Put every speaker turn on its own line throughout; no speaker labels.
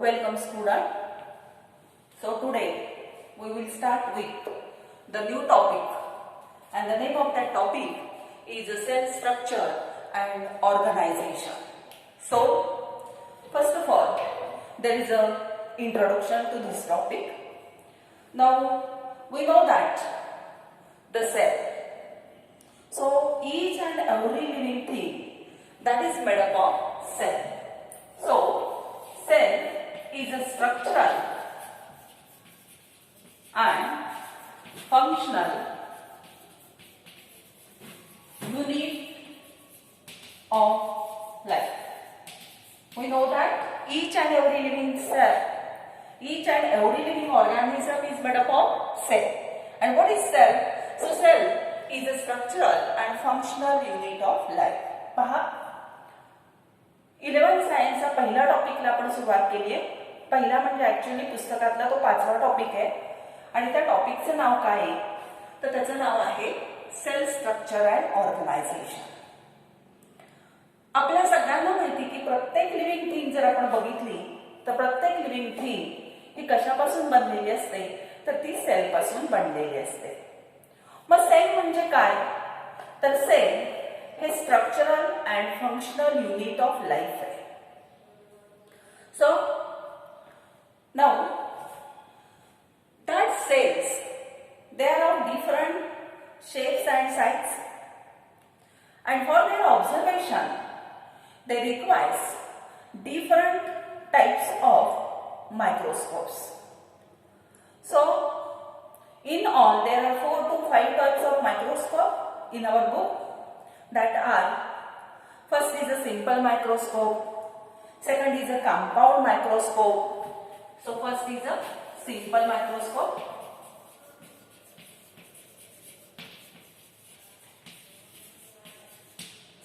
Welcome student. So today we will start with the new topic, and the name of that topic is cell structure and organization. So first of all, there is a introduction to this topic. Now we know that the cell. So each and every living thing that is made up of cell. So cell is a structural and functional unit of life. We know that each and every living cell, each and every living organism is made up of cell. And what is cell? So cell is a structural and functional unit of life. पहा 11 सायन्सचा पहिला टॉपिकला आपण सुरुवात केली आहे. पहिला म्हणजे actually पुस्तकातला तो 5वा topic आहे आणि त्या टॉपिकचं नाव काय आहे तर त्याचं नाव आहे सेल स्ट्रक्चर अँड ऑर्गनायझेशन. आपल्या सगळ्यांना माहिती की प्रत्येक लिव्हिंग थिंग जर आपण बघितली तर प्रत्येक लिव्हिंग थिंग ही कशापासून बनलेली असते तर ती सेल पासून बनलेली असते. मग सेल म्हणजे काय तर सेल हे structural and functional unit of life आहे. So now that cells, they are of different shapes and sizes, and for their observation they requires different types of microscopes. So in all there are 4 to 5 types of microscope in our book. That are, first is a simple microscope, second is a compound microscope. So first is a simple microscope,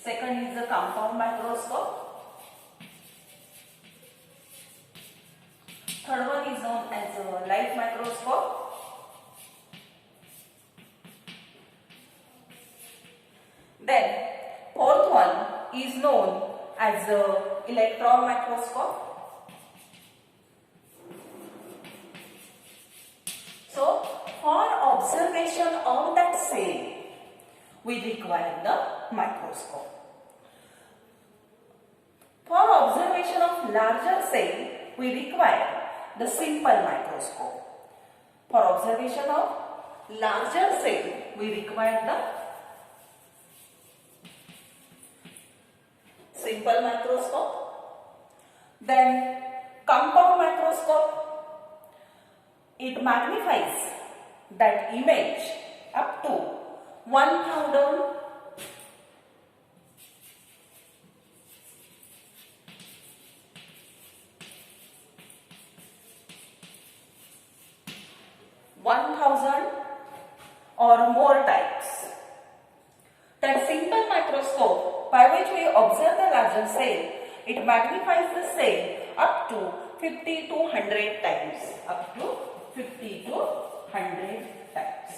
second is a compound microscope, third one is known as a light microscope, then fourth one is known as a electron microscope. So for observation of that cell we require the microscope. For observation of larger cell we require the simple microscope. For observation of larger cell we require the simple microscope. Then compound microscope, it magnifies that image up to 1000 or more types. That simple microscope by which we observe the larger cell, it magnifies the cell up to 50 to 100 times. Up to 50 to 100 times.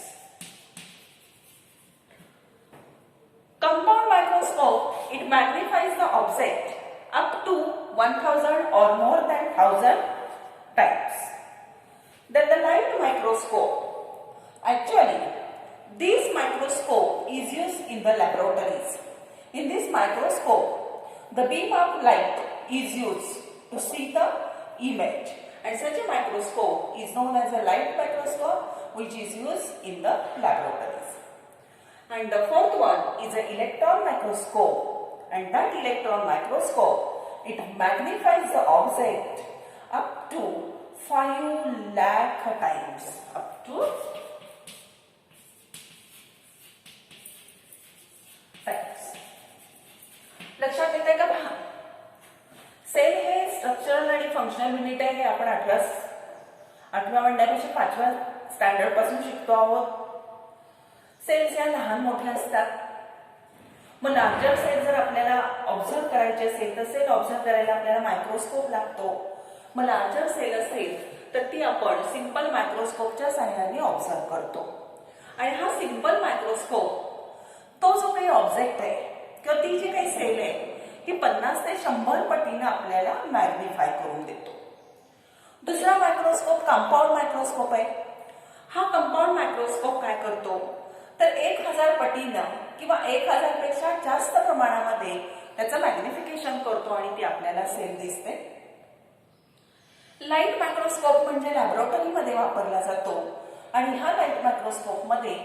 Compound microscope, it magnifies the object up to 1000 or more than 1000 times. Then the light microscope, actually this microscope is used in the laboratories. In this microscope, the beam of light is used to see the image, and such a microscope is known as a light microscope, which is used in the laboratories. And the fourth one is an electron microscope, and that electron microscope, it magnifies the object up to 5 lakh times. Up to लक्षात येते का पहा. Cell हे structural आणि functional unit आहे. हे आपण 8व्या म्हणण्यापेक्षा 5व्या standard पासून शिकतो आहोत. सेल्स या लहान मोठ्या असतात. मग लार्जर सेल जर आपल्याला ऑब्झर्व करायचे असेल तर सेल ऑब्झर्व करायला आपल्याला मायक्रोस्कोप लागतो. मग लार्जर सेल असेल तर ती आपण सिंपल मायक्रोस्कोपच्या सहाय्याने ऑब्झर्व करतो. आणि हा सिंपल मायक्रोस्कोप तो जो काही ऑब्जेक्ट आहे किंवा ती जी काही सेल आहे ही 50 ते 100 पटीने आपल्याला मॅग्निफाय करून देतो. दुसरा मायक्रोस्कोप कंपाऊंड मायक्रोस्कोप आहे. हा कंपाऊंड मायक्रोस्कोप काय करतो तर 1000 पटीनं किंवा 1000 पेक्षा जास्त प्रमाणामध्ये त्याचं मॅग्निफिकेशन करतो आणि ती आपल्याला सेल दिसते. लाईट मायक्रोस्कोप म्हणजे लॅबोरेटरीमध्ये वापरला जातो आणि ह्या लाईट मायक्रोस्कोप मध्ये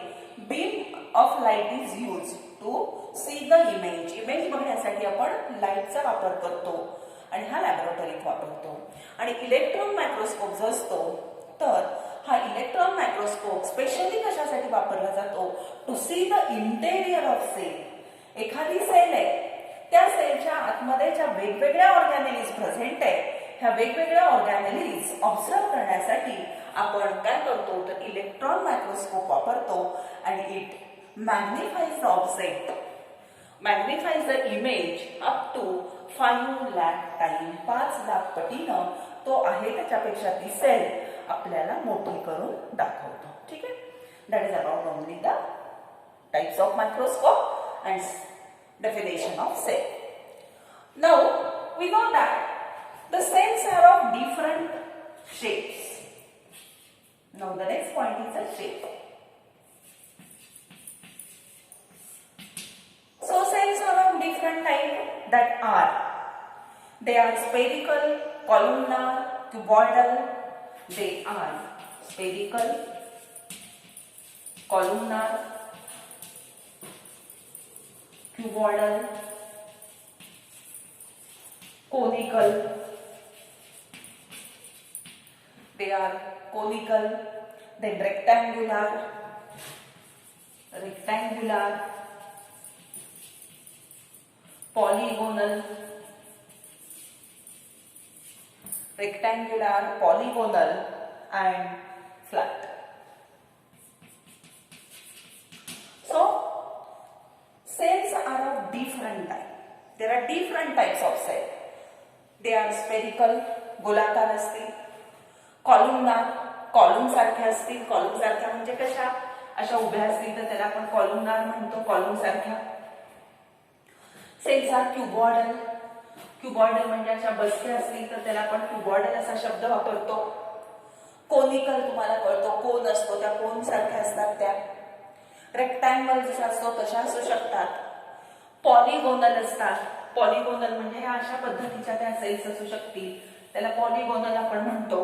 beam of light is use to see the image बघण्यासाठी आपण लाईटचा वापर करतो आणि हा लॅबोरेटरीत वापरतो. आणि इलेक्ट्रॉन मायक्रोस्कोप जो असतो तर हा इलेक्ट्रॉन मायक्रोस्कोप स्पेशली कशासाठी वापरला जातो to see the interior of cell. एखादी सेल आहे त्या सेलच्या आतमध्ये ज्या वेगवेगळ्या ऑर्गॅनेलिज प्रेझेंट आहे ह्या वेगवेगळ्या ऑर्गॅनेलिज ऑब्झर्व करण्यासाठी आपण काय करतो तर इलेक्ट्रॉन मायक्रोस्कोप वापरतो आणि it magnifies the object, magnifies the image up to 5 lakh time. 5 lakh पटीनं तो आहे त्याच्यापेक्षा ती सेल आपल्याला मोठी करून दाखवतो. ठीक आहे. That is about only the types of microscope and definition of cell. Now we know that the cells are of different shapes. Now the next point is the shape. So cells are of different type that are they are spherical, columnar, cuboidal. They are spherical, columnar, cuboidal, conical. They are conical, then rectangular, polygonal, and flat. So cells are of different type. There are different types of cell. They are spherical, गोलाकार असतील, columnar, column सारख्या असतील. column सारख्या म्हणजे कशा अशा उभ्या असतील तर त्याला आपण columnar म्हणतो, column सारख्या. cells are cuboidal. cuboidal म्हणजे अशा बसक्या असतील तर त्याला आपण cuboidal असा शब्द वापरतो. conical तुम्हाला कळतो कोन असतो त्या कोन सारख्या असतात त्या. रेक्टँगल जसा असतो तशा असू शकतात. पॉलिगोनल असतात. पॉलिगोनल म्हणजे अशा पद्धतीच्या त्या सेल्स असू शकतील त्याला पॉलिगोनल आपण म्हणतो.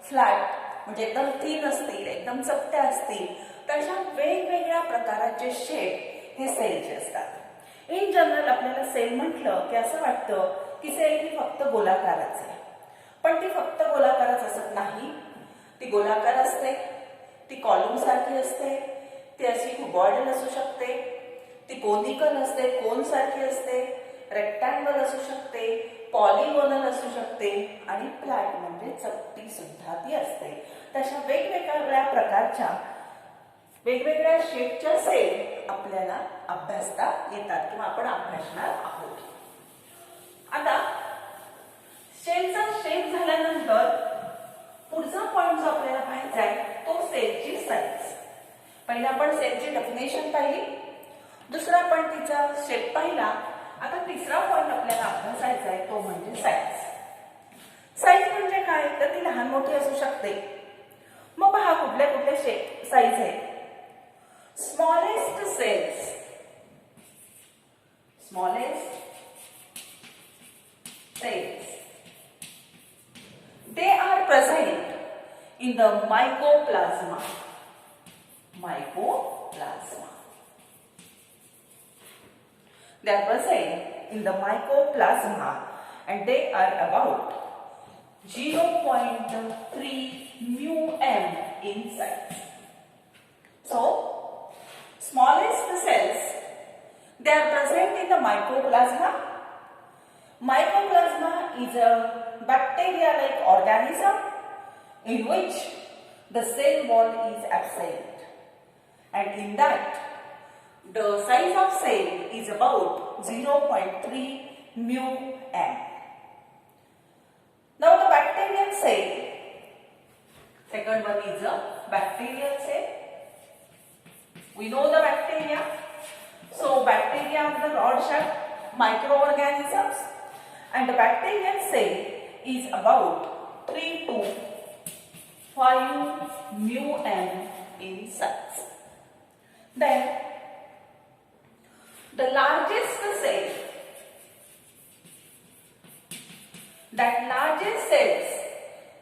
फ्लॅट म्हणजे एकदम थिन असतील, एकदम चपट्या असतील तर अशा वेगवेगळ्या प्रकारचे शेप हे सेलचे असतात. इन जनरल आपल्याला सेल म्हटलं की असं वाटतं की सेल ही फक्त गोलाकारच आहे, पण ती फक्त गोलाकारच असत नाही. ती गोलाकार असते, ती कॉलम सारखी असते, ती अशी क्युबॉइडल असू शकते, ती कोनिकल असते, कोन सारखी असते, रेक्टँगल असू शकते, पॉलिगोनल असू शकते आणि फ्लॅट म्हणजे चपटी सुद्धा ती असते. तशा वेगवेगळ्या प्रकारच्या वेगवेगळ्या शेपच्या सेल आपल्याला अभ्यासता येतात किंवा आपण अभ्यासणार आहोत. आता सेलचा शेप झाल्यानंतर पुढचा पॉइंट जो आपल्याला पाहायचा आहे तो सेलची साईज. पहिला आपण सेलची डेफिनेशन पाहिली, दुसरा आपण तिचा शेप पाहिला. आता तिसरा पॉइंट आपल्याला अभ्यासायचा आहे तो म्हणजे साईज. साईज म्हणजे काय तर ती लहान मोठी असू शकते. मग पहा कुठल्या कुठल्या शेप साईज आहेत. Smallest cells, they are present in the mycoplasma. They are present in the mycoplasma and they are about 0.3 μm in size. So, smallest cells, they are present in the mycoplasma. Mycoplasma is a bacteria-like organism in which the cell wall is absent, and in that the size of cell is about 0.3 μm. Now the bacterial cell, second one is a bacterial cell. We know the bacteria. So bacteria are the rod-shaped microorganisms and the bacterial cell is about 3 to 5 mu m in size. Then the largest cell, cells,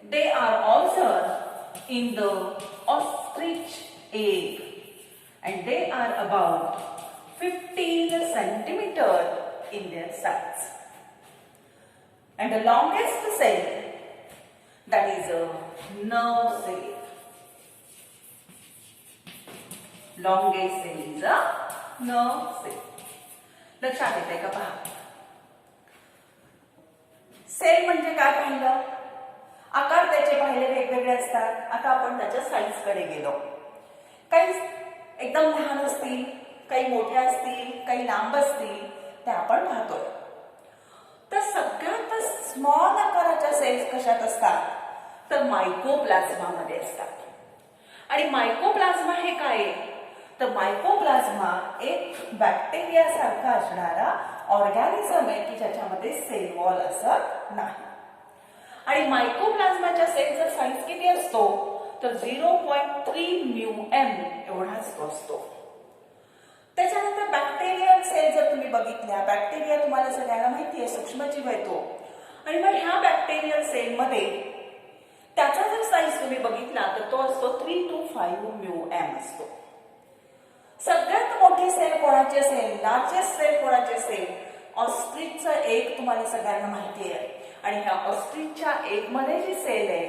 they are observed in the ostrich egg, and they are about 15 centimeter in their size. And the longest cell, that is a nerve cell. Longest cell is a nerve cell. लक्षात येते का पहा. Cell म्हणजे काय पाहिलं? आकार त्याचे पाहिले वेगवेगळे असतात. आता आपण त्याच्या साईज कडे गेलो. काही एकदम लहान असतील, काही मोठ्या असतील, काही लांब असतील, ते आपण पाहतोय. तर सगळ्यात स्मॉल आकाराच्या सेल्स कशात असतात? तर मायकोप्लाझ्मा मध्ये असतात. आणि मायकोप्लाझ्मा हे काय? तर मायकोप्लाझ्मा एक बॅक्टेरिया सारखा असणारा ऑर्गॅनिझम आहे की ज्याच्यामध्ये सेल वॉल असत नाही. आणि मायकोप्लाझ्माच्या सेलचा साईज किती असतो? तर 0.3 म्यू एम एवढाच तो असतो. त्याच्यानंतर बॅक्टेरियल सेल जर तुम्ही बघितल्या, बॅक्टेरिया तुम्हाला सगळ्यांना माहिती आहे सूक्ष्मजीव आहे तो. आणि मग ह्या बॅक्टेरियल सेल मध्ये त्याचा जर साईज तुम्ही बघितला तर तो असतो 3 to 5 म्यू एम असतो. सगळ्यात मोठी सेल कोणाची असेल? लार्जेस्ट सेल कोणाची असेल? ऑस्ट्रिचचा एग तुम्हाला सगळ्यांना माहिती आहे. आणि ह्या ऑस्ट्रिचच्या एग मध्ये जी सेल आहे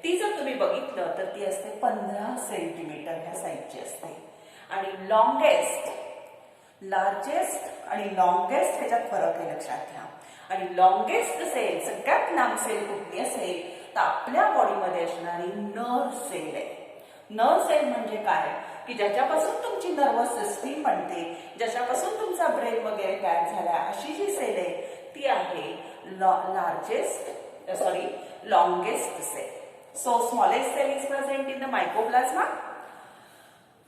ती जर तुम्ही बघितलं तर ती असते 15 सेंटीमीटर ह्या साईजची असते. आणि लार्जेस्ट आणि लॉंगेस्ट ह्याच्यात फरक आहे, लक्षात घ्या. आणि लॉंगेस्ट सेल, सगळ्यात लांब सेल कुठली असेल तर आपल्या बॉडीमध्ये असणारी नर्व सेल आहे. नर्व सेल म्हणजे काय? की ज्याच्यापासून तुमची नर्वस सिस्टीम बनते, ज्याच्यापासून तुमचा ब्रेन वगैरे तयार झाला, अशी जी सेल आहे ती आहे longest cell. So smallest cell is present in the mycoplasma.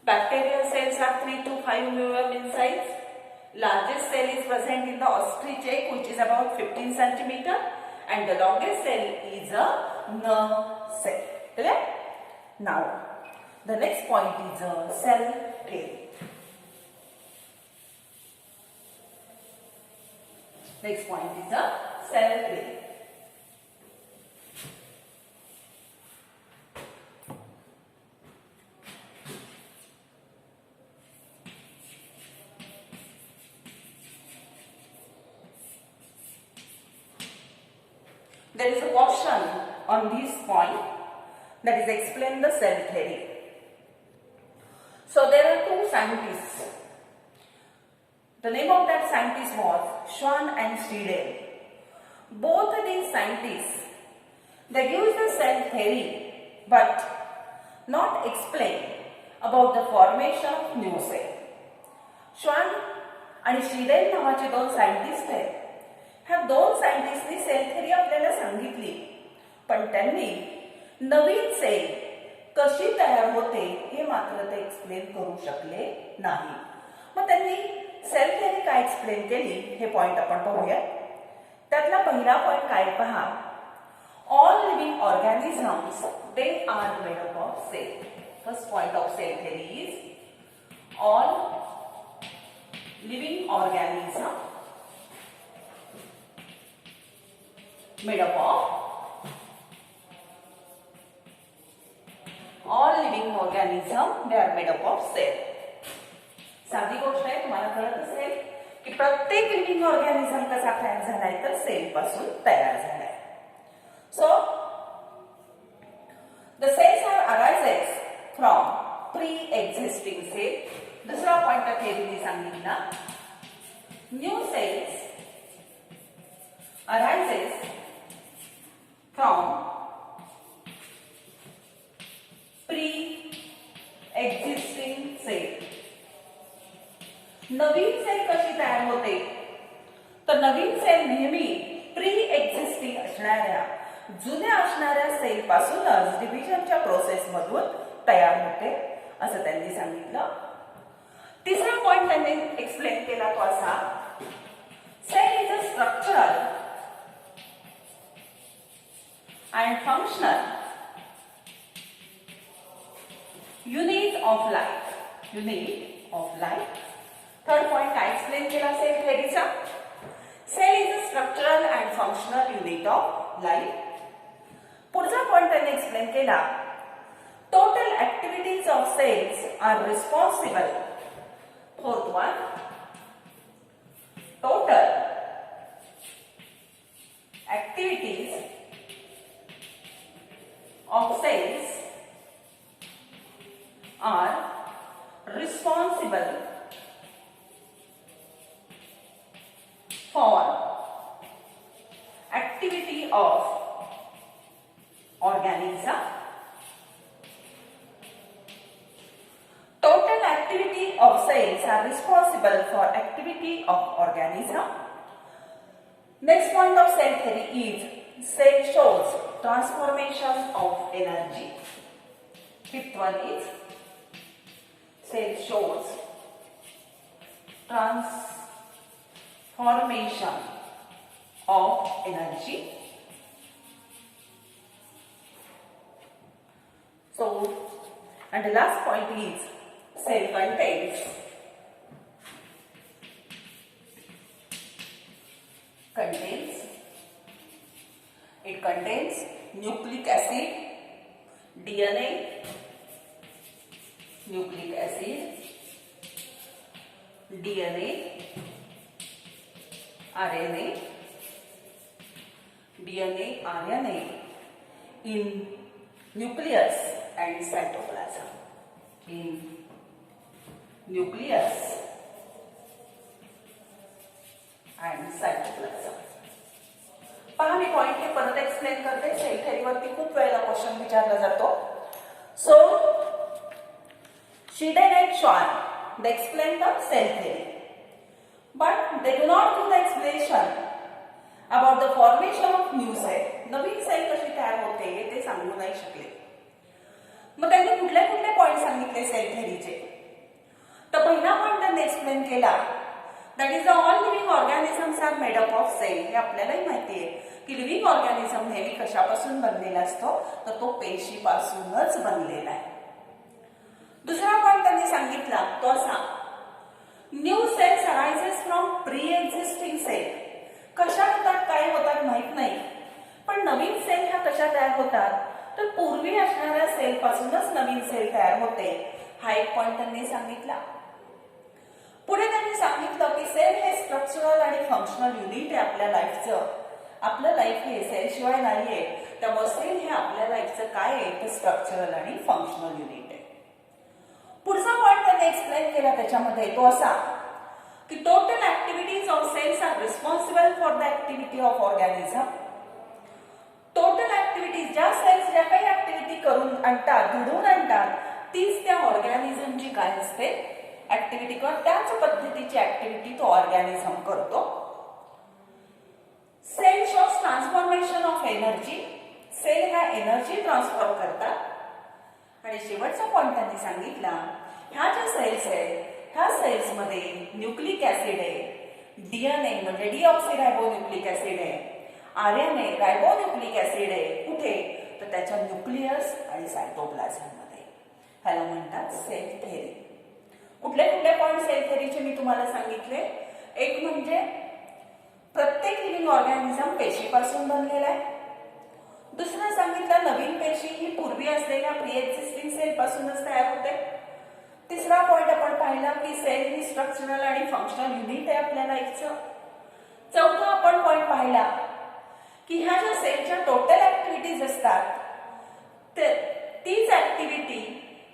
Bacterial cells are 3 to 5 mm in size. Largest cell is present in the ostrich egg, which is about 15 centimeter, and the longest cell is a nerve cell. Clear? Now, the next point is a cell theory. Next point is a cell theory. There is a question on this point, that is explain the cell theory. So there are two scientists. The name of that scientist was Schwann and Friedel. Both these scientists, they use the cell theory but not explain about the formation of new cell. Schwann आणि Friedel नावाचे दोन scientist आहेत. ह्या दोन सायंटिस्टनी cell theory आपल्याला सांगितली, पण त्यांनी नवीन सेल कशी तयार होते हे मात्र ते एक्सप्लेन करू शकले नाही. मग त्यांनी सेल थेरी काय एक्सप्लेन केली हे पॉइंट आपण पाहूया. त्यातला पहिला पॉइंट काय पहा. All living organisms they are made up of cell. First point of cell theory is all living organism made up of all living organism, they are made up of cell. साधी गोष्ट आहे, तुम्हाला कळत असेल की प्रत्येक लिव्हिंग ऑर्गॅनिझम कसा तयार झालाय तर सेल पासून तयार झालाय. So the cells are arises from pre-existing cell. दुसरा पॉइंट थेरीने सांगितला. New cells arises from pre-existing cell. नवीन सेल कशी तयार होते तर नवीन सेल नेहमी प्री एक्झिस्टिंग असणाऱ्या जुन्या असणाऱ्या सेल पासूनच डिव्हिजनच्या प्रोसेस मधून तयार होते असं त्यांनी सांगितलं. तिसरा पॉइंट त्यांनी एक्सप्लेन केला तो असा. Cell is a structural and functional unit of life. Unit of life. Third point काय एक्सप्लेन केला सेल थेअरीचा? Cell is a structural and functional unit of life. पुढचा पॉइंट त्यांनी एक्सप्लेन केला, total activities of cells are responsible. Fourth one, total activities of cells are responsible for activity of organism. Total activity of cells are responsible for activity of organism. Next point of cell theory is cell shows transformation of energy. Fifth one is cell shows transformation of energy. So, and the last point is cell contains nucleic acid, DNA, nucleic acid, DNA, RNA, DNA, RNA in nucleus and cytoplasm. In nucleus and cytoplasm. पहा मी point हे परत explain करते. Cell थेअरीवरती खूप वेळेला question विचारला जातो. सो Schiden and Schwann, they explain the cell theory, but they do not do the explanation about the formation of new cell. नवीन cell कशी तयार होते ते सांगू नाही शकले. मग त्यांनी कुठले कुठले पॉइंट सांगितले सेल थेअरीचे? तर पहिला पॉइंट त्यांनी एक्सप्लेन केला, that is the all living organisms are made up of cell. हे आपल्यालाही माहिती आहे की लिव्हिंग ऑर्गॅनिझम नेहमी कशापासून बनलेला असतो, तर तो पेशीपासूनच बनलेला आहे. दुसरा पॉइंट त्यांनी सांगितला तो असा, new cells arises from pre-existing cell. कशा होतात काय होतात माहित नाही, पण नवीन सेल ह्या कशा तयार होतात, तर पूर्वी असणाऱ्या सेल पासूनच नवीन सेल तयार होते. हा एक पॉइंट त्यांनी सांगितला. पुढे त्यांनी सांगितलं की सेल हे स्ट्रक्चरल आणि फंक्शनल युनिट आहे आपल्या लाईफचं. आपलं लाईफ हे सेल शिवाय नाहीये, त्यामुळे सेल हे आपल्या लाईफचं काय आहे, तर स्ट्रक्चरल आणि फंक्शनल युनिट आहे. पुढचा पॉइंट त्यांनी एक्सप्लेन केला त्याच्यामध्ये तो असा की total activities of cells are responsible for the activity of organism. Total activities, ज्या सेल्स ज्या काही ऍक्टिव्हिटी करून आणतात, घडवून आणतात, तीच त्या ऑर्गॅनिझमची काय असते ऍक्टिव्हिटी, किंवा त्याच पद्धतीची ऍक्टिव्हिटी तो ऑर्गॅनिझम करतो. Cell shows transformation of energy. Cell ह्या एनर्जी ट्रान्सफॉर्म करतात. आणि शेवटचा पॉइंट त्यांनी सांगितला, ह्या ज्या सेल्स आहेत ह्या सेल्स मध्ये न्यूक्लिक ऍसिड आहे, डीएनए म्हणजे डीऑक्सिरायबोन्यूक्लिक ऍसिड आहे, आरएनए रायबोन्यूक्लिक ऍसिड आहे. कुठे, तर त्याच्या न्यूक्लियस आणि सायटोप्लाझम मध्ये. ह्याला म्हणतात सेल थेअरी. कुठले कुठले पॉइंट सेल थेअरीचे मी तुम्हाला सांगितले? एक म्हणजे प्रत्येक लिव्हिंग ऑर्गॅनिझम पेशीपासून बनलेला आहे. दुसरं सांगितलं, नवीन पेशी ही पूर्वी असलेल्या प्री एक्झिस्टिंग सेल पासूनच तयार होते. तिसरा पॉइंट आपण पाहिला की सेल ही स्ट्रक्चरल आणि फंक्शनल युनिट आहे आपल्या लाईफचं. चौथा आपण पॉइंट पाहिला की ह्या ज्या सेलच्या टोटल ऍक्टिव्हिटीज असतात तीच ऍक्टिव्हिटी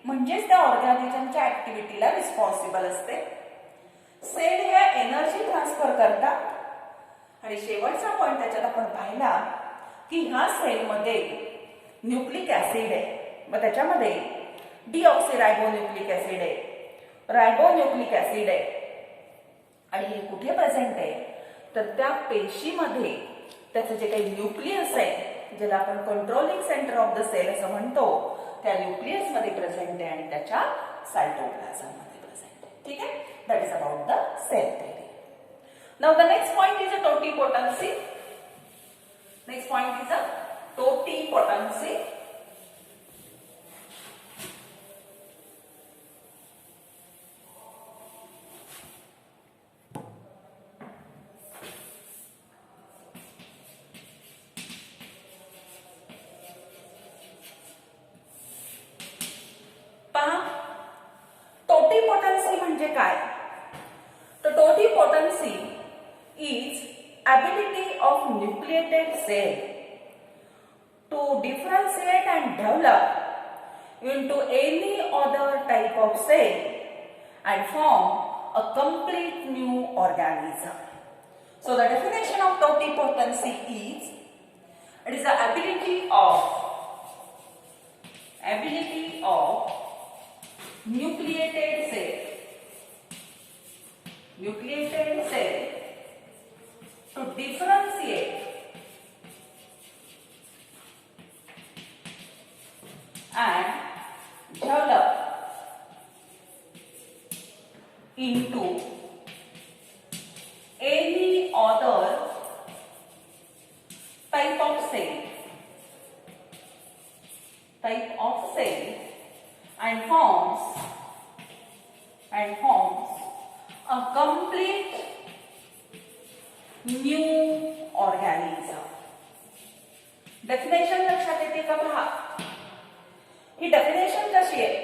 म्हणजेच त्या ऑर्गॅनिझमच्या ऍक्टिव्हिटीला रिस्पॉन्सिबल असते. सेल ह्या एनर्जी ट्रान्सफर करतात. आणि शेवटचा पॉइंट त्याच्यात आपण पाहिला की ह्या सेलमध्ये न्यूक्लिक ऍसिड आहे, मग त्याच्यामध्ये डीऑक्सिरायबोन्यूक्लिक ऍसिड आहे, रायबोन्यूक्लिक ऍसिड आहे. आणि हे कुठे प्रेझेंट आहे, तर त्या पेशीमध्ये त्याचं जे काही न्यूक्लियस आहे, ज्याला आपण controlling centre of the cell असं म्हणतो, त्या न्यूक्लियस मध्ये प्रेझेंट आहे आणि त्याच्या सायटोप्लाझम मध्ये प्रेझेंट आहे. ठीक आहे, that is about the cell theory. Now the next point is a totipotency. Next point is a totipotency. ability of nucleated cell to differentiate and develop into any other type of cell and form a complete new organism. So the definition of totipotency is, it is the ability of nucleated cell to differentiate and develop into any other type of cell and forms a complete new organism. Definition लक्षात येते का पहा. ही definition कशी आहे,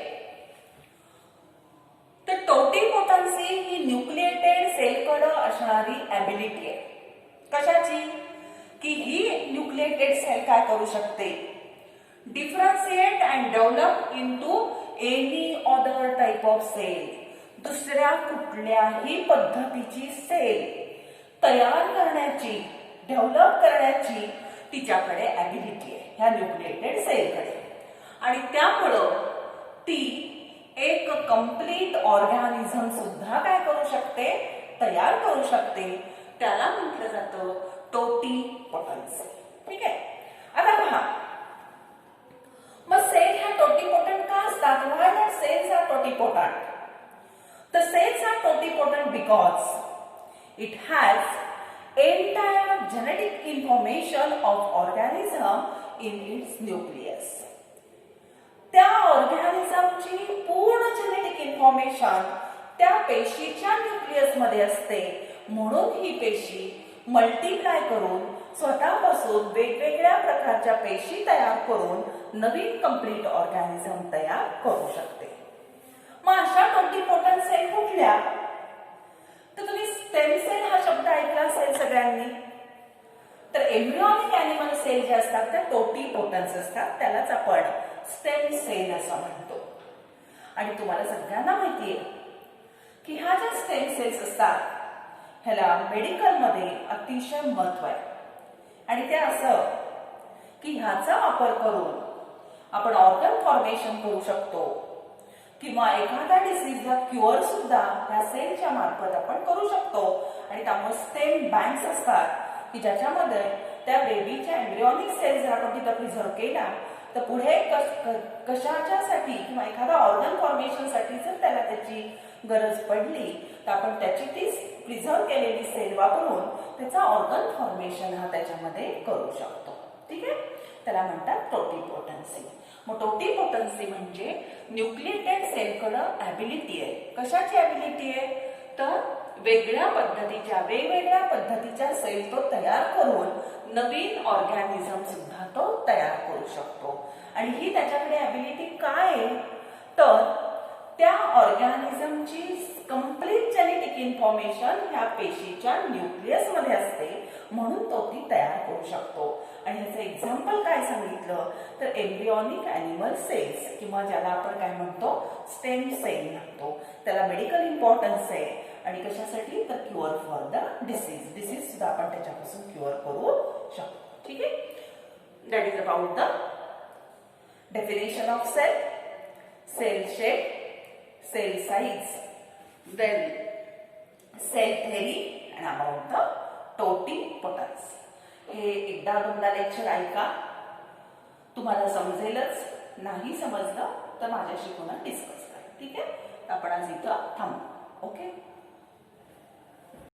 तर टोटिपोटन्सी ही nucleated सेलकडे असणारी ability आहे. कशाची, की ही न्यूक्लिएटेड सेल काय करू शकते, differentiate and develop into any other type of cell, दुसऱ्या कुठल्याही पद्धतीची सेल तयार करण्याची, डेव्हलप करण्याची तिच्याकडे ॲबिलिटी आहे ह्या न्यूक्लिएटेड सेलकडे. आणि त्यामुळं ती एक कंप्लीट ऑर्गॅनिझम सुद्धा काय करू शकते, तयार करू शकते. त्याला म्हटलं जातं टोटिपोटन्सी. ठीक आहे. आता पहा, मग सेल ह्या टोटिपोटंट का असतात? Why that cells are totipotent? The cells are totipotent because it has entire genetic information of organism in its nucleus. त्या ऑर्गॅनिझमची पूर्ण जेनेटिक इन्फॉर्मेशन त्या पेशीच्या न्यूक्लियस मध्ये असते. म्हणून ही पेशी मल्टिप्लाय करून स्वतःपासून वेगवेगळ्या प्रकारच्या पेशी तयार करून नवीन कंप्लीट ऑर्गॅनिझम तयार करू शकते. मग अशा टोटिपोटंट सेल कुठल्या? तर तुम्ही स्टेम सेल हा शब्द ऐकला असेल सगळ्यांनी. तर एम्ब्रियॉनिक ॲनिमल सेल जे असतात त्या टोटिपोटंट्स असतात, त्यालाच आपण स्टेम सेल असं म्हणतो. आणि तुम्हाला सगळ्यांना माहिती आहे की ह्या ज्या स्टेम सेल्स असतात ह्याला मेडिकलमध्ये अतिशय महत्व आहे. आणि ते असं की ह्याचा वापर करून आपण ऑर्गन फॉर्मेशन करू शकतो किंवा एखाद्या डिसीजला क्युअर सुद्धा ह्या सेलच्या मार्फत आपण करू शकतो. आणि त्यामुळे स्टेम बँक्स असतात की ज्याच्यामध्ये त्या बेबीच्या एम्ब्रियॉनिक सेल्स जर आपण तिथं प्रिझर्व केला तर पुढे कशाच्यासाठी किंवा एखाद्या ऑर्गन फॉर्मेशनसाठी जर त्याला त्याची गरज पडली तर आपण त्याची ती प्रिझर्व केलेली सेल वापरून त्याचा ऑर्गन फॉर्मेशन हा त्याच्यामध्ये करू शकतो. ठीक आहे. त्याला म्हणतात टोटिपोटन्सी. मग टोटिपोटन्सी म्हणजे न्यूक्लिएटेड सेलकडे ॲबिलिटी आहे. कशाची ॲबिलिटी आहे? तर वेगवेगळ्या पद्धतीच्या सेल तो तयार करून नवीन ऑर्गॅनिझम सुद्धा तो तयार करू शकतो. आणि ही त्याच्याकडे ॲबिलिटी काय आहे? तर त्या ऑर्गॅनिझमची कंप्लीट जेनेटिक इन्फॉर्मेशन ह्या पेशीच्या न्यूक्लियस मध्ये असते, म्हणून तो ती तयार करू शकतो. आणि ह्याचं एक्झाम्पल काय सांगितलं तर एम्ब्रियॉनिक ॲनिमल सेल्स किंवा ज्याला आपण काय म्हणतो स्टेम सेल म्हणतो. त्याला मेडिकल इम्पॉर्टन्स आहे. आणि कशासाठी? तर क्युअर फॉर द डिसीज सुद्धा आपण त्याच्यापासून क्युअर करू शकतो. ठीक आहे. That is about the definition of cell, cell shape, cell size, then cell theory and about the totipotency. हे एकदा दोनदा लेक्चर ऐका, तुम्हाला समजेलच. नाही समजलं तर माझ्याशी पुन्हा डिस्कस करा. ठीक आहे. आपण आज इथं थांबू. ओके.